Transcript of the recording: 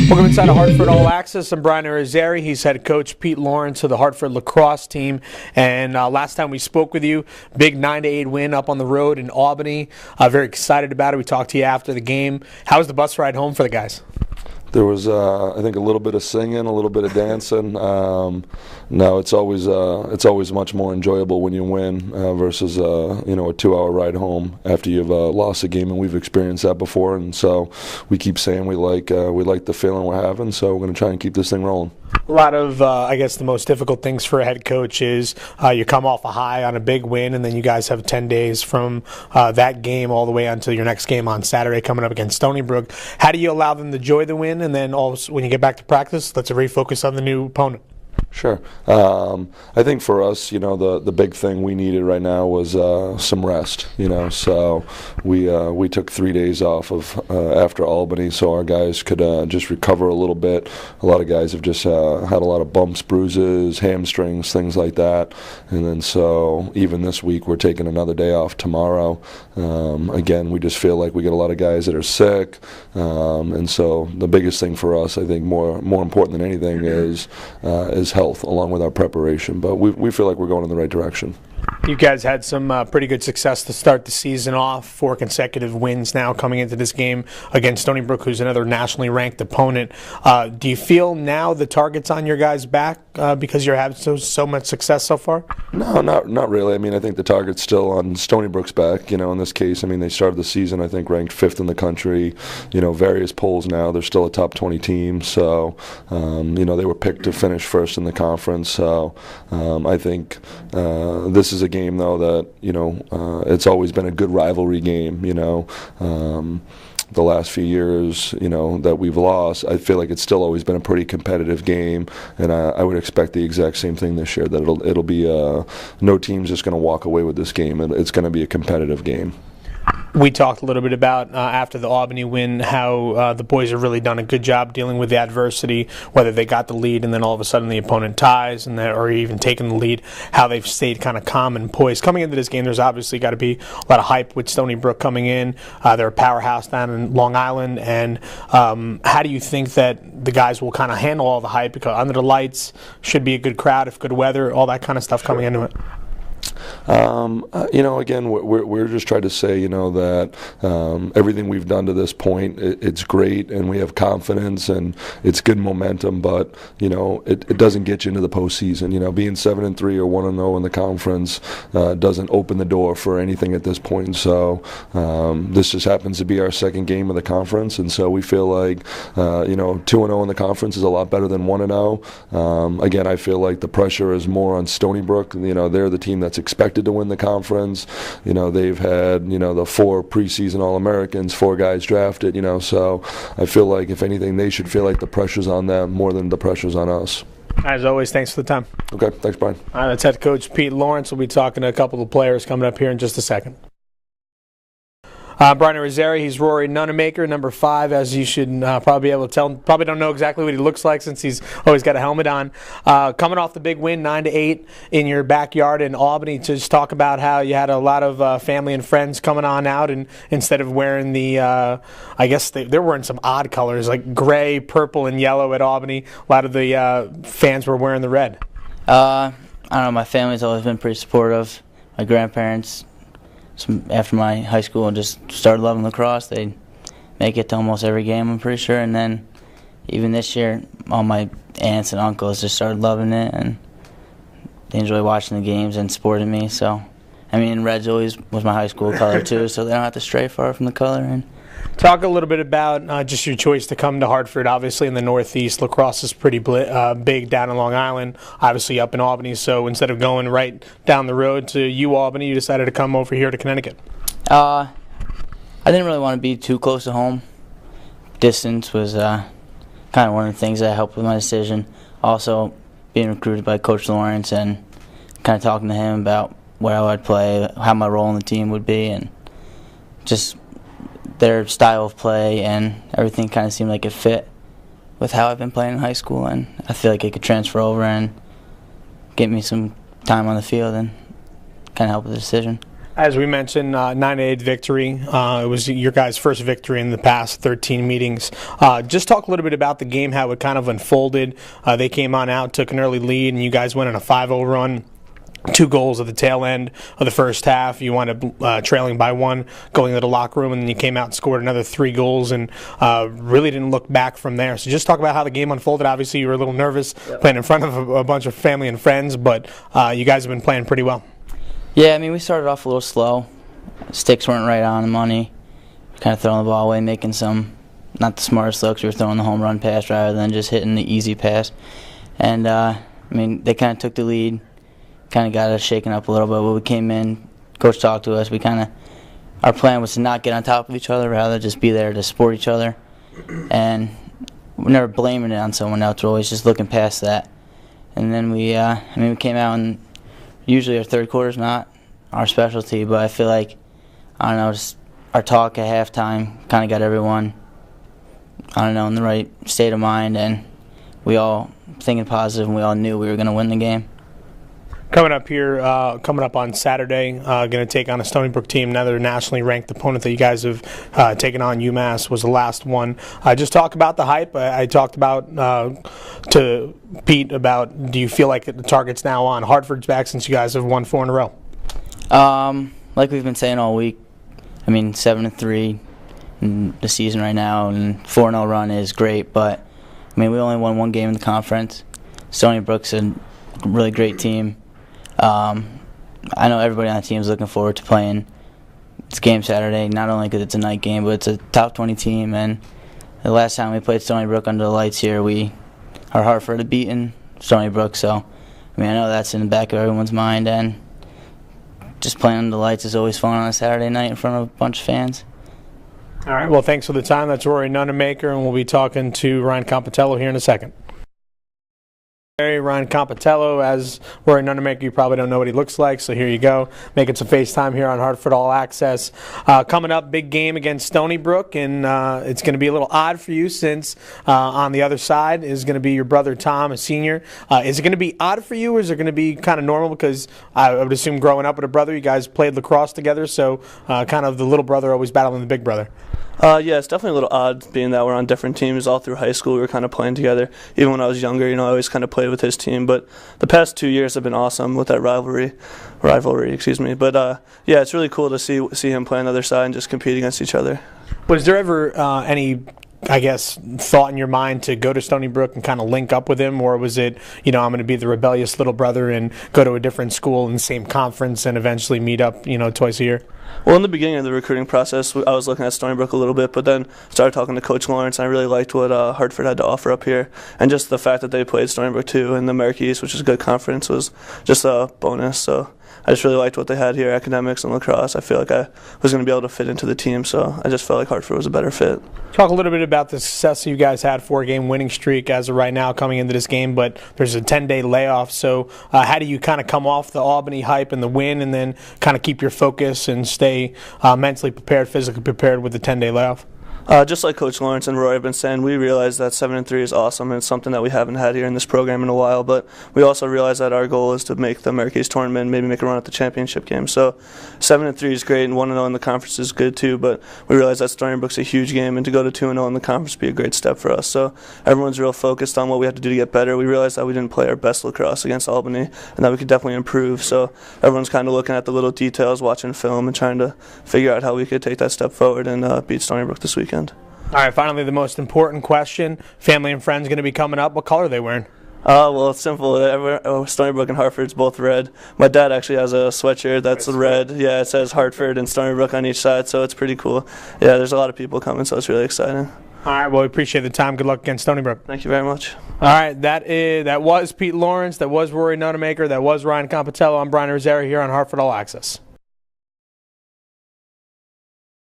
Welcome inside of Hartford All Access. I'm Brian Irizarry. He's head coach Pete Lawrence of the Hartford lacrosse team. And last time we spoke with you, big 9-8 win up on the road in Albany. Very excited about it. We talked to you after the game. How was the bus ride home for the guys? There was, I think, a little bit of singing, a little bit of dancing. No, it's always much more enjoyable when you win versus a 2-hour ride home after you've lost a game, and we've experienced that before. And so we keep saying we like the feeling we're having. So we're going to try and keep this thing rolling. A lot of, I guess, the most difficult things for a head coach is you come off a high on a big win, and then you guys have 10 days from that game all the way until your next game on Saturday coming up against Stony Brook. How do you allow them to enjoy the win, and then when you get back to practice, let's refocus on the new opponent? Sure. I think for us, the big thing we needed right now was some rest. So we took 3 days off of after Albany, so our guys could just recover a little bit. A lot of guys have just had a lot of bumps, bruises, hamstrings, things like that. And then so even this week, we're taking another day off tomorrow. Again, we just feel like we get a lot of guys that are sick, and so the biggest thing for us, I think, more important than anything, is health, along with our preparation. But we feel like we're going in the right direction. You guys had some pretty good success to start the season off, 4 consecutive wins now coming into this game against Stony Brook, who's another nationally ranked opponent. Do you feel now the target's on your guys' back because you're having so much success so far? No, not really. I mean, I think the target's still on Stony Brook's back. In this case, I mean, they started the season, I think, ranked 5th in the country. Various polls now, they're still a top 20 team. So, they were picked to finish first in the conference. So, I think this is a game, though, that it's always been a good rivalry game. The last few years, that we've lost, I feel like it's still always been a pretty competitive game, and I would expect the exact same thing this year. That it'll be no team's just going to walk away with this game. It's going to be a competitive game. We talked a little bit about, after the Albany win, how the boys have really done a good job dealing with the adversity, whether they got the lead and then all of a sudden the opponent ties, or even taking the lead, how they've stayed kind of calm and poised. Coming into this game, there's obviously got to be a lot of hype with Stony Brook coming in. They're a powerhouse down in Long Island, and how do you think that the guys will kind of handle all the hype? Because under the lights, should be a good crowd, if good weather, all that kind of stuff coming into it. Again, we're just trying to say, that everything we've done to this point, it's great, and we have confidence, and it's good momentum. But it doesn't get you into the postseason. Being 7-3 or 1-0 in the conference doesn't open the door for anything at this point. So this just happens to be our second game of the conference, and so we feel like 2-0 in the conference is a lot better than 1-0. Again, I feel like the pressure is more on Stony Brook. They're the team that's expected to win the conference. They've had the 4 preseason All-Americans, 4 guys drafted. So I feel like if anything, they should feel like the pressure's on them more than the pressure's on us. As always, thanks for the time. Okay, thanks, Brian. All right, that's head coach Pete Lawrence. We'll be talking to a couple of players coming up here in just a second. Brian Rosario, he's Rory Nunamacher, number 5, as you should probably be able to tell. Probably don't know exactly what he looks like since he's always got a helmet on. Coming off the big win, 9-8 in your backyard in Albany, to just talk about how you had a lot of family and friends coming on out, and instead of wearing the, I guess they're wearing some odd colors like gray, purple, and yellow at Albany. A lot of the fans were wearing the red. I don't know. My family's always been pretty supportive. My grandparents. After my high school, just started loving lacrosse. They make it to almost every game, I'm pretty sure. And then even this year, all my aunts and uncles just started loving it, and they enjoy watching the games and supporting me. So, I mean, red's always was my high school color too, so they don't have to stray far from the color. And talk a little bit about just your choice to come to Hartford. Obviously, in the Northeast, lacrosse is pretty big down in Long Island, obviously up in Albany. So instead of going right down the road to Albany, you decided to come over here to Connecticut. I didn't really want to be too close to home. Distance was kind of one of the things that helped with my decision. Also, being recruited by Coach Lawrence and kind of talking to him about where I would play, how my role in the team would be, and just their style of play and everything kind of seemed like it fit with how I've been playing in high school, and I feel like it could transfer over and get me some time on the field and kind of help with the decision. As we mentioned, 9-8 victory. It was your guys' first victory in the past 13 meetings. Just talk a little bit about the game, how it kind of unfolded. They came on out, took an early lead, and you guys went on a 5-0 run. 2 goals at the tail end of the first half. You wound up trailing by 1, going to the locker room, and then you came out and scored another 3 goals, and really didn't look back from there. So just talk about how the game unfolded. Obviously, you were a little nervous playing in front of a bunch of family and friends, but you guys have been playing pretty well. Yeah, I mean, we started off a little slow. Sticks weren't right on the money. Kind of throwing the ball away, making some not the smartest looks. We were throwing the home run pass rather than just hitting the easy pass. And, I mean, they kind of took the lead, kind of got us shaken up a little bit. When we came in, Coach talked to us. Our plan was to not get on top of each other, rather just be there to support each other. And we're never blaming it on someone else. We're always just looking past that. And then we came out, and usually our third quarter's not our specialty, but I feel like, I don't know, just our talk at halftime kind of got everyone, I don't know, in the right state of mind, and we all thinking positive, and we all knew we were going to win the game. Coming up on Saturday, going to take on a Stony Brook team, another nationally ranked opponent that you guys have taken on. UMass was the last one. Just talk about the hype. I talked about to Pete about, do you feel like the target's now on Hartford's back since you guys have won 4 in a row? Like we've been saying all week, I mean, 7-3 in the season right now, and 4-0 run is great, but I mean, we only won 1 game in the conference. Stony Brook's a really great team. I know everybody on the team is looking forward to playing this game Saturday, not only because it's a night game, but it's a top 20 team. And the last time we played Stony Brook under the lights here, our Hartford had beaten Stony Brook. So, I mean, I know that's in the back of everyone's mind. And just playing under the lights is always fun on a Saturday night in front of a bunch of fans. All right, well, thanks for the time. That's Rory Nunamacher, and we'll be talking to Ryan Compitello here in a second. Ryan Compitello, as Rory Nunamacher, you probably don't know what he looks like, so here you go, making some FaceTime here on Hartford All Access. Coming up, big game against Stony Brook, and it's going to be a little odd for you since on the other side is going to be your brother Tom, a senior. Is it going to be odd for you, or is it going to be kind of normal? Because I would assume growing up with a brother, you guys played lacrosse together, so kind of the little brother always battling the big brother. Yeah, it's definitely a little odd being that we're on different teams all through high school. We were kind of playing together. Even when I was younger, I always kind of played with his team. But the past 2 years have been awesome with that rivalry. But yeah, it's really cool to see him play on the other side and just compete against each other. Was there ever any, I guess, thought in your mind to go to Stony Brook and kind of link up with him, or was it, I'm going to be the rebellious little brother and go to a different school in the same conference and eventually meet up, twice a year? Well, in the beginning of the recruiting process, I was looking at Stony Brook a little bit, but then started talking to Coach Lawrence, and I really liked what Hartford had to offer up here. And just the fact that they played Stony Brook too in the America East, which is a good conference, was just a bonus. So I just really liked what they had here, academics and lacrosse. I feel like I was going to be able to fit into the team, so I just felt like Hartford was a better fit. Talk a little bit about the success you guys had, 4-game winning streak as of right now coming into this game, but there's a 10-day layoff. So how do you kind of come off the Albany hype and the win and then kind of keep your focus and stay mentally prepared, physically prepared with the 10-day layoff? Just like Coach Lawrence and Roy have been saying, we realize that 7-3 is awesome, and it's something that we haven't had here in this program in a while, but we also realize that our goal is to make the America East tournament, maybe make a run at the championship game. So 7-3 is great, and 1-0 in the conference is good too, but we realize that Stony Brook's a huge game, and to go to 2-0 in the conference would be a great step for us. So everyone's real focused on what we have to do to get better. We realize that we didn't play our best lacrosse against Albany, and that we could definitely improve. So everyone's kind of looking at the little details, watching film, and trying to figure out how we could take that step forward and beat Stony Brook this weekend. All right, finally, the most important question. Family and friends going to be coming up. What color are they wearing? Well, it's simple. Stony Brook and Hartford's both red. My dad actually has a sweatshirt that's red. Yeah, it says Hartford and Stony Brook on each side, so it's pretty cool. Yeah, there's a lot of people coming, so it's really exciting. All right, well, we appreciate the time. Good luck against Stony Brook. Thank you very much. All right, that was Pete Lawrence, that was Rory Nunamacher, that was Ryan Compitello. I'm Brian Irizarry here on Hartford All Access.